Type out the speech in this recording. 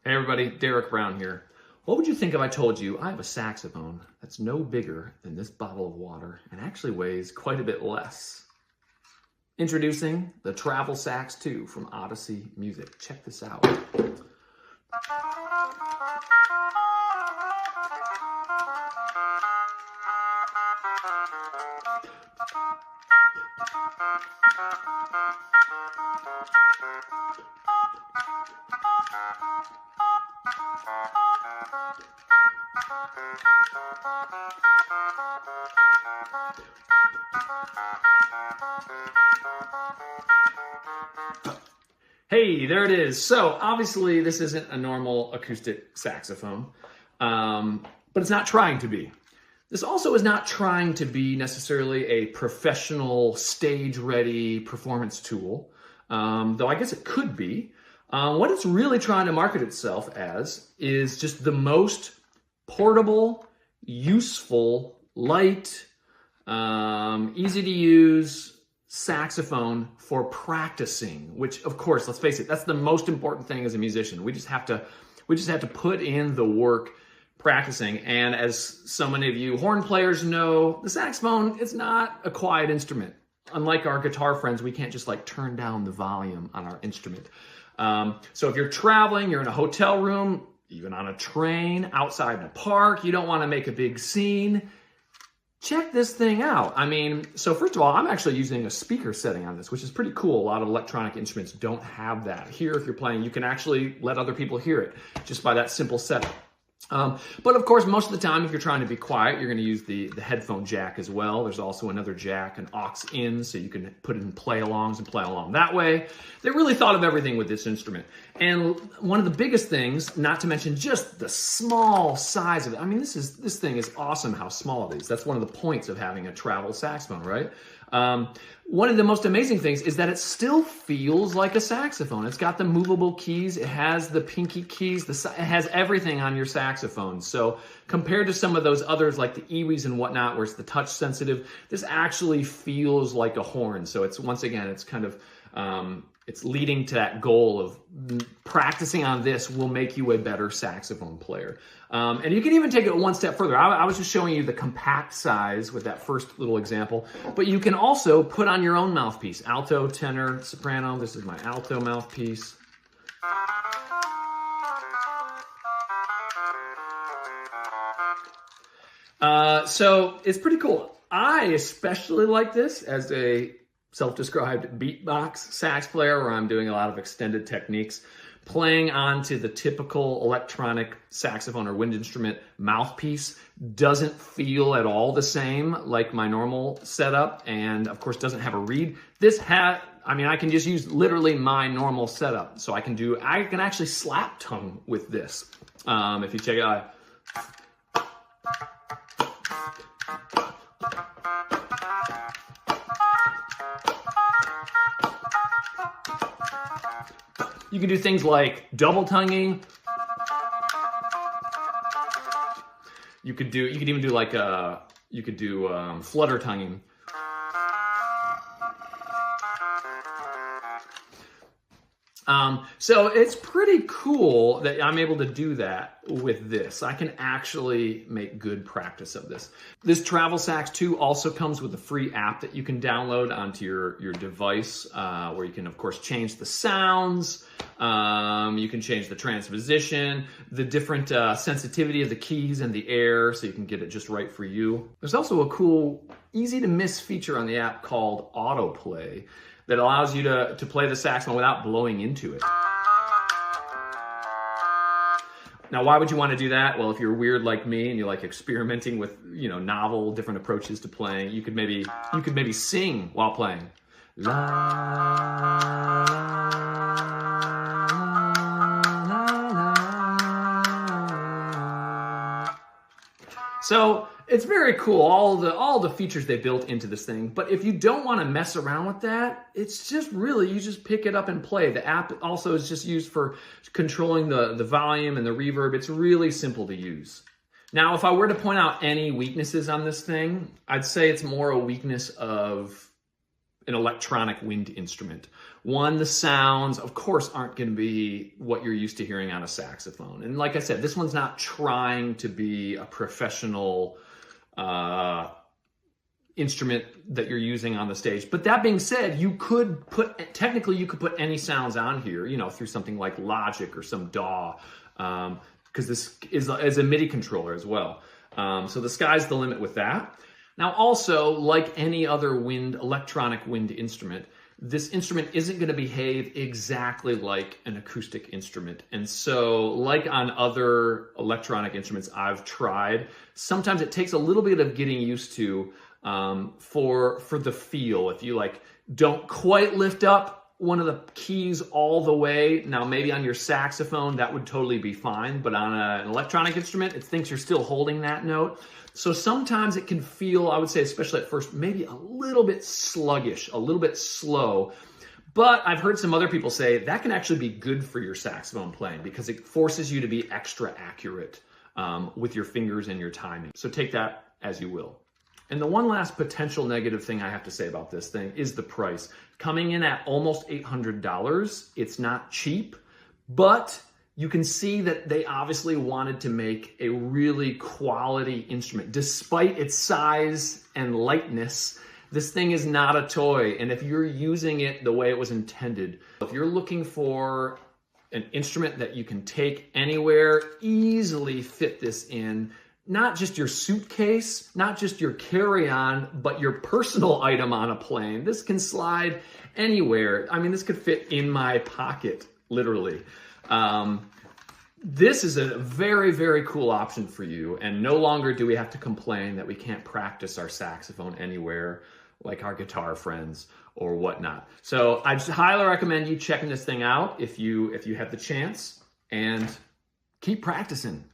Hey everybody, Derek Brown here. What would you think if I told you I have a saxophone that's no bigger than this bottle of water and actually weighs quite a bit less? Introducing the Travel Sax 2 from Odyssey Music. Check this out. Hey, there it is. So obviously this isn't a normal acoustic saxophone, but it's not trying to be. This also is not trying to be necessarily a professional stage-ready performance tool, though I guess it could be. What it's really trying to market itself as is just the most portable, useful, light, easy to use saxophone for practicing, which of course, let's face it, that's the most important thing as a musician. We just have to put in the work practicing. And as so many of you horn players know, the saxophone is not a quiet instrument. Unlike our guitar friends, we can't just like turn down the volume on our instrument. So if you're traveling, you're in a hotel room, even on a train, outside in a park, you don't want to make a big scene, check this thing out. I mean, so first of all, I'm actually using a speaker setting on this, which is pretty cool. A lot of electronic instruments don't have that. Here, if you're playing, you can actually let other people hear it just by that simple setup. But of course, most of the time, if you're trying to be quiet, you're going to use the headphone jack as well. There's also another jack, an aux in, so you can put it in play-alongs and play along that way. They really thought of everything with this instrument. And one of the biggest things, not to mention just the small size of it. I mean, this thing is awesome how small it is. That's one of the points of having a travel saxophone, right? One of the most amazing things is that it still feels like a saxophone. It's got the movable keys. It has the pinky keys. It has everything on your saxophone. So compared to some of those others like the Iwis and whatnot, where it's the touch sensitive, this actually feels like a horn. So it's, once again, it's kind of, it's leading to that goal of practicing on this will make you a better saxophone player. And you can even take it one step further. I was just showing you the compact size with that first little example, but you can also put on your own mouthpiece, alto, tenor, soprano. This is my alto mouthpiece. So it's pretty cool. I especially like this as a self-described BeatBox sax player, where I'm doing a lot of extended techniques, playing onto the typical electronic saxophone or wind instrument mouthpiece doesn't feel at all the same like my normal setup, and of course doesn't have a reed. I can just use literally my normal setup. So I can actually slap tongue with this. If you check it out. You can do things like double tonguing. You could even do like flutter tonguing. So it's pretty cool that I'm able to do that with this. I can actually make good practice of this. This Travel Sax 2 also comes with a free app that you can download onto your device, where you can, of course, change the sounds. You can change the transposition, the different sensitivity of the keys and the air, so you can get it just right for you. There's also a cool, easy to miss feature on the app called autoplay that allows you to play the saxophone without blowing into it. Now, why would you want to do that? Well, if you're weird like me and you like experimenting with, novel, different approaches to playing, you could maybe sing while playing. La, la, la. So it's very cool, all the features they built into this thing. But if you don't want to mess around with that, it's just really, you just pick it up and play. The app also is just used for controlling the volume and the reverb. It's really simple to use. Now, if I were to point out any weaknesses on this thing, I'd say it's more a weakness of an electronic wind instrument. One, the sounds, of course, aren't going to be what you're used to hearing on a saxophone. And like I said, this one's not trying to be a professional instrument that you're using on the stage. But that being said, technically you could put any sounds on here, you know, through something like Logic or some DAW, because this is a MIDI controller as well. So the sky's the limit with that. Now also, like any other electronic wind instrument, this instrument isn't going to behave exactly like an acoustic instrument. And so, like on other electronic instruments I've tried, sometimes it takes a little bit of getting used to for the feel. If you don't quite lift up one of the keys all the way, now maybe on your saxophone that would totally be fine, but on an electronic instrument, it thinks you're still holding that note. So sometimes it can feel, I would say, especially at first, maybe a little bit sluggish, a little bit slow. But I've heard some other people say that can actually be good for your saxophone playing because it forces you to be extra accurate with your fingers and your timing. So take that as you will. And the one last potential negative thing I have to say about this thing is the price. Coming in at almost $800, it's not cheap, but you can see that they obviously wanted to make a really quality instrument. Despite its size and lightness, this thing is not a toy. And if you're using it the way it was intended, if you're looking for an instrument that you can take anywhere, easily fit this in, not just your suitcase, not just your carry-on, but your personal item on a plane. This can slide anywhere. I mean, this could fit in my pocket, literally. This is a very, very cool option for you, and no longer do we have to complain that we can't practice our saxophone anywhere like our guitar friends or whatnot. So I just highly recommend you checking this thing out if you have the chance, and keep practicing.